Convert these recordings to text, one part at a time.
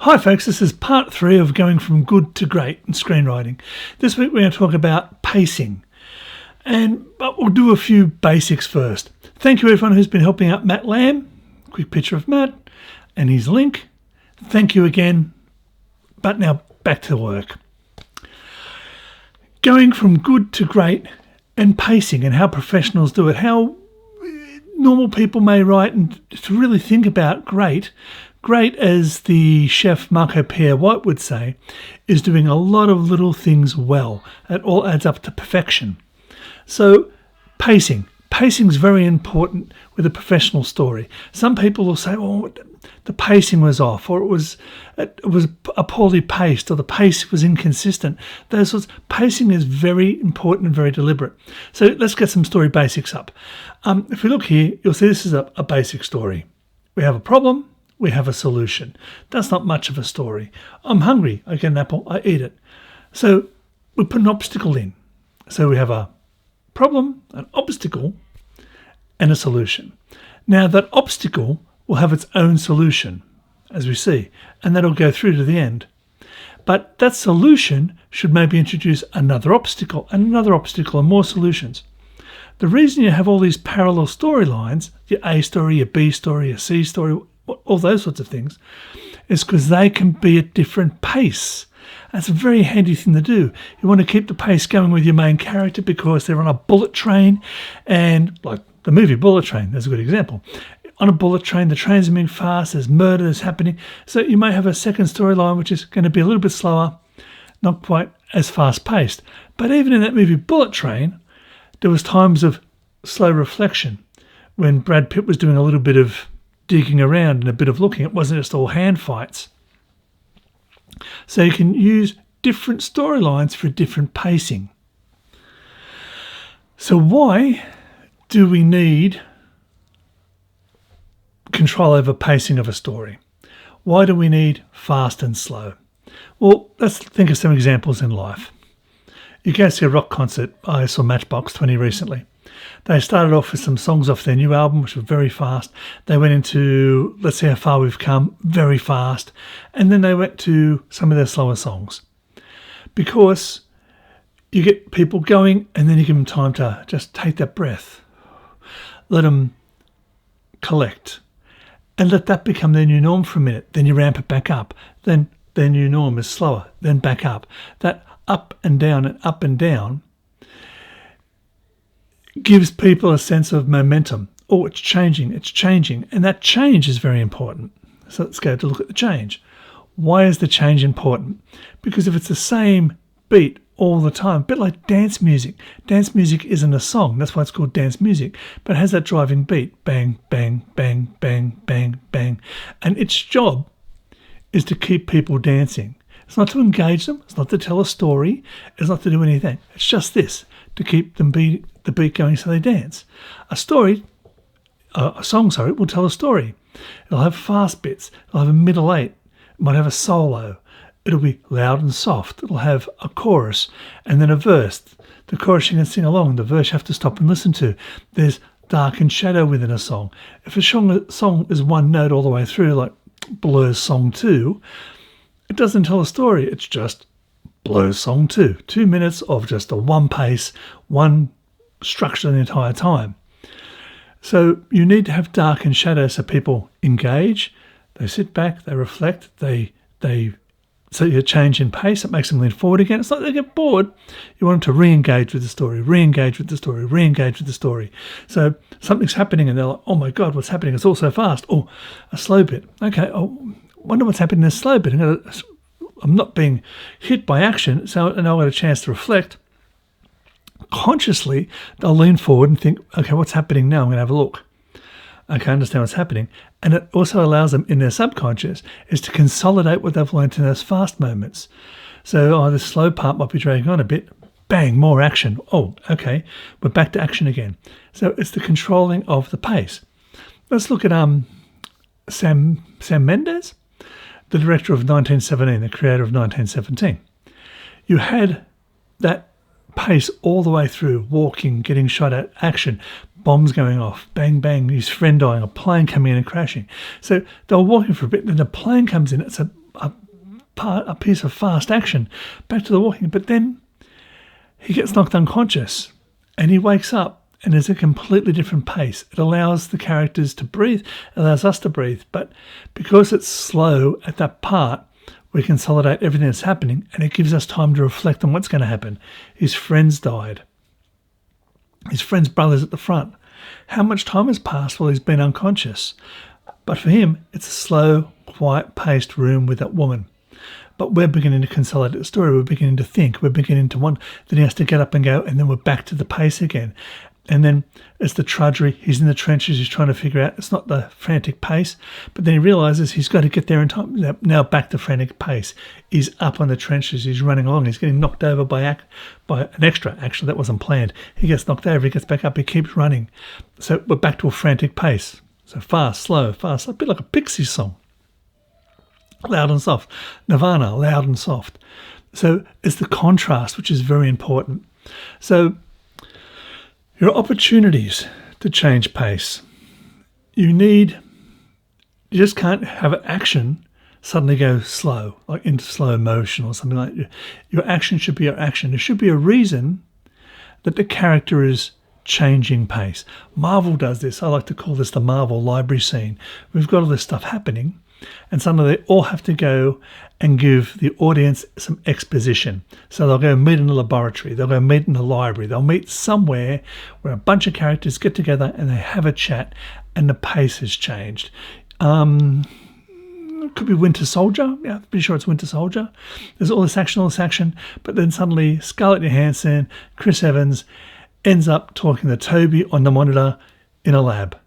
Hi folks, this is part 3 of going from good to great in screenwriting. This week we're going to talk about pacing, but we'll do a few basics first. Thank you everyone who's been helping out Matt Lamb. Quick picture of Matt and his link. Thank you again, but now back to work. Going from good to great and pacing and how professionals do it, how normal people may write, and to really think about great, as the chef Marco Pierre White would say, is doing a lot of little things well. It all adds up to perfection. So pacing is very important with a professional story. Some people will say, oh, the pacing was off, or it was a poorly paced, or the pace was inconsistent. Those sorts. Pacing is very important and very deliberate. So let's get some story basics up. If we look here, you'll see this is a basic story. We have a problem, we have a solution. That's not much of a story. I'm hungry, I get an apple, I eat it. So we put an obstacle in. So we have a problem, an obstacle, and a solution. Now that obstacle will have its own solution, as we see, and that'll go through to the end. But that solution should maybe introduce another obstacle and more solutions. The reason you have all these parallel storylines, your A story, your B story, your C story, all those sorts of things, is because they can be at different pace. That's a very handy thing to do. You want to keep the pace going with your main character because they're on a bullet train, and like the movie Bullet Train, that's a good example. On a bullet train, the trains are moving fast, there's murder that's happening. So you may have a second storyline which is going to be a little bit slower, not quite as fast paced. But even in that movie Bullet Train, there was times of slow reflection when Brad Pitt was doing a little bit of digging around and a bit of looking. It wasn't just all hand fights. So you can use different storylines for different pacing. So why do we need control over pacing of a story? Why do we need fast and slow? Well, let's think of some examples in life. You go see a rock concert. I saw Matchbox 20 recently. They started off with some songs off their new album, which were very fast. They went into Let's See How Far We've Come, very fast. And then they went to some of their slower songs. Because you get people going and then you give them time to just take that breath. Let them collect. And let that become their new norm for a minute. Then you ramp it back up. Then their new norm is slower. Then back up. That up and down gives people a sense of momentum. Oh, it's changing. And that change is very important. So let's go to look at the change. Why is the change important? Because if it's the same beat all the time, a bit like dance music. Dance music isn't a song. That's why it's called dance music. But it has that driving beat. Bang, bang, bang, bang, bang, bang. And its job is to keep people dancing. It's not to engage them. It's not to tell a story. It's not to do anything. It's just this, to keep the beat going so they dance. A song, will tell a story. It'll have fast bits. It'll have a middle eight. It might have a solo. It'll be loud and soft. It'll have a chorus and then a verse. The chorus you can sing along. The verse you have to stop and listen to. There's dark and shadow within a song. If a song is one note all the way through, like Blur's Song 2, it doesn't tell a story. It's just Blur's Song 2. 2 minutes of just a one pace, one structure the entire time. So you need to have dark and shadow so people engage. They sit back, they reflect, they so you change in pace. It makes them lean forward again. It's not they get bored. You want them to re-engage with the story. So something's happening and they're like, oh my God, what's happening? It's all so fast. Oh, a slow bit. Okay, wonder what's happening in this slow bit. I'm not being hit by action, so now I've got a chance to reflect. Consciously, they'll lean forward and think, okay, what's happening now? I'm going to have a look. Okay, I understand what's happening. And it also allows them in their subconscious is to consolidate what they've learned in those fast moments. So the slow part might be dragging on a bit. Bang, more action. Oh, okay, we're back to action again. So it's the controlling of the pace. Let's look at Sam Mendes, the director of 1917, the creator of 1917. You had that pace all the way through, walking, getting shot at, action, bombs going off, bang, bang, his friend dying, a plane coming in and crashing. So they were walking for a bit, then the plane comes in. It's a a piece of fast action, back to the walking. But then he gets knocked unconscious and he wakes up, and there's a completely different pace. It allows the characters to breathe, allows us to breathe. But because it's slow at that part, we consolidate everything that's happening, and it gives us time to reflect on what's going to happen. His friends died. His friend's brother's at the front. How much time has passed while he's been unconscious? But for him, it's a slow, quiet-paced room with that woman. But we're beginning to consolidate the story. We're beginning to think. We're beginning to want. Then he has to get up and go, and then we're back to the pace again. And then it's the trudgery. He's in the trenches. He's trying to figure out. It's not the frantic pace. But then he realises he's got to get there in time. Now back to frantic pace. He's up on the trenches. He's running along. He's getting knocked over by an extra. Actually, that wasn't planned. He gets knocked over. He gets back up. He keeps running. So we're back to a frantic pace. So fast, slow, a bit like a Pixies song. Loud and soft. Nirvana, loud and soft. So it's the contrast, which is very important. So your opportunities to change pace. You just can't have an action suddenly go slow, like into slow motion or something like that. Your action should be your action. There should be a reason that the character is changing pace. Marvel does this. I like to call this the Marvel library scene. We've got all this stuff happening, and suddenly they all have to go and give the audience some exposition. So they'll go meet in a laboratory, they'll go meet in a library, they'll meet somewhere where a bunch of characters get together and they have a chat, and the pace has changed. It could be Winter Soldier. Yeah, I'm pretty sure it's Winter Soldier. There's all this action, but then suddenly Scarlett Johansson, Chris Evans ends up talking to Toby on the monitor in a lab.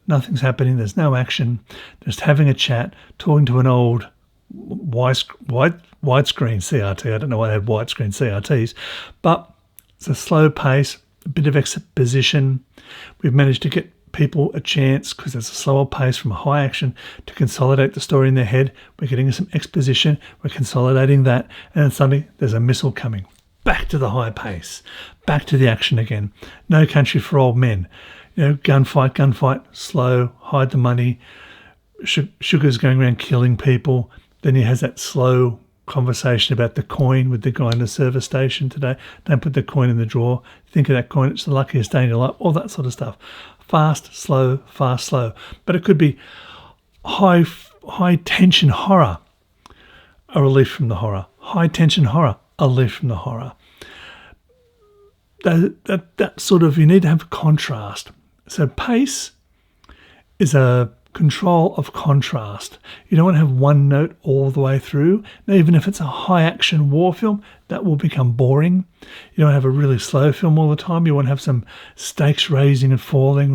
Nothing's happening. There's no action. Just having a chat, talking to an old widescreen CRT. I don't know why they had widescreen CRTs, but it's a slow pace, a bit of exposition. We've managed to get people a chance, because it's a slower pace from a high action, to consolidate the story in their head. We're getting some exposition. We're consolidating that, and then suddenly there's a missile coming. Back to the high pace. Back to the action again. No Country for Old Men. Gunfight, slow, hide the money. Sugar's going around killing people. Then he has that slow conversation about the coin with the guy in the service station today. Don't put the coin in the drawer. Think of that coin. It's the luckiest day in your life. All that sort of stuff. Fast, slow. But it could be high tension horror, a relief from the horror. High tension horror, a relief from the horror. That sort of, you need to have a contrast. So pace is a control of contrast. You don't want to have one note all the way through. Now, even if it's a high action war film, that will become boring. You don't have a really slow film all the time. You want to have some stakes raising and falling.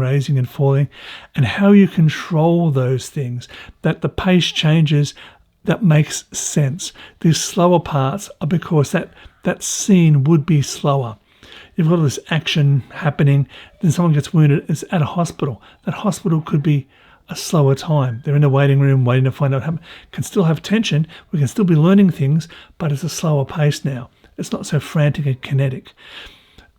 And how you control those things, that the pace changes, that makes sense. These slower parts are because that scene would be slower. You've got all this action happening, then someone gets wounded, it's at a hospital. That hospital could be a slower time. They're in a waiting room waiting to find out what happened. Can still have tension, we can still be learning things, but it's a slower pace now. It's not so frantic and kinetic.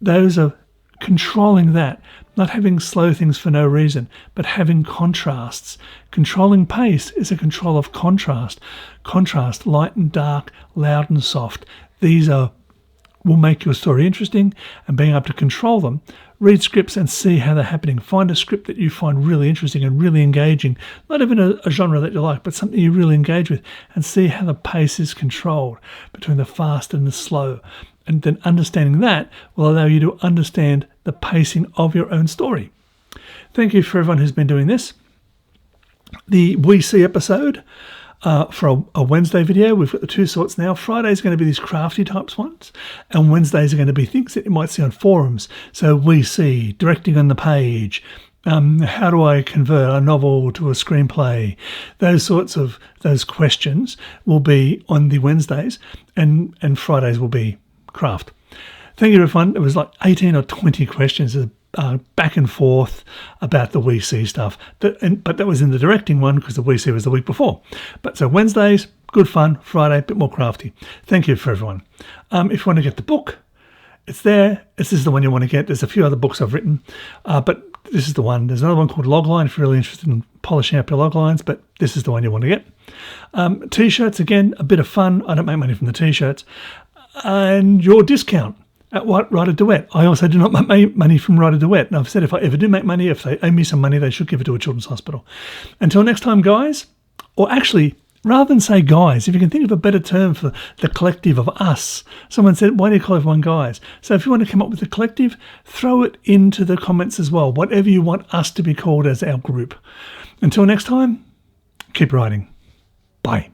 Those are controlling that, not having slow things for no reason, but having contrasts. Controlling pace is a control of contrast. Contrast, light and dark, loud and soft. These will make your story interesting, and being able to control them. Read scripts and see how they're happening. Find a script that you find really interesting and really engaging, not even a genre that you like, but something you really engage with, and see how the pace is controlled between the fast and the slow. And then understanding that will allow you to understand the pacing of your own story. Thank you for everyone who's been doing this. The We See episode, for a Wednesday video, we've got the two sorts now. Friday's going to be these crafty types ones, and Wednesdays are going to be things that you might see on forums. So we see directing on the page, how do I convert a novel to a screenplay? Those questions will be on the Wednesdays, and Fridays will be craft. Thank you, everyone. It was like 18 or 20 questions back and forth about the We See stuff. But that was in the directing one, because the We See was the week before. But so Wednesdays, good fun. Friday, a bit more crafty. Thank you for everyone. If you want to get the book, it's there. This is the one you want to get. There's a few other books I've written. But this is the one. There's another one called Logline if you're really interested in polishing up your log lines, but this is the one you want to get. T-shirts, again, a bit of fun. I don't make money from the T-shirts. And your discount at Write a Duet. I also do not make money from Write a Duet. And I've said if I ever do make money, if they owe me some money, they should give it to a children's hospital. Until next time, guys, or actually, rather than say guys, if you can think of a better term for the collective of us. Someone said, why do you call everyone guys? So if you want to come up with a collective, throw it into the comments as well, whatever you want us to be called as our group. Until next time, keep writing. Bye.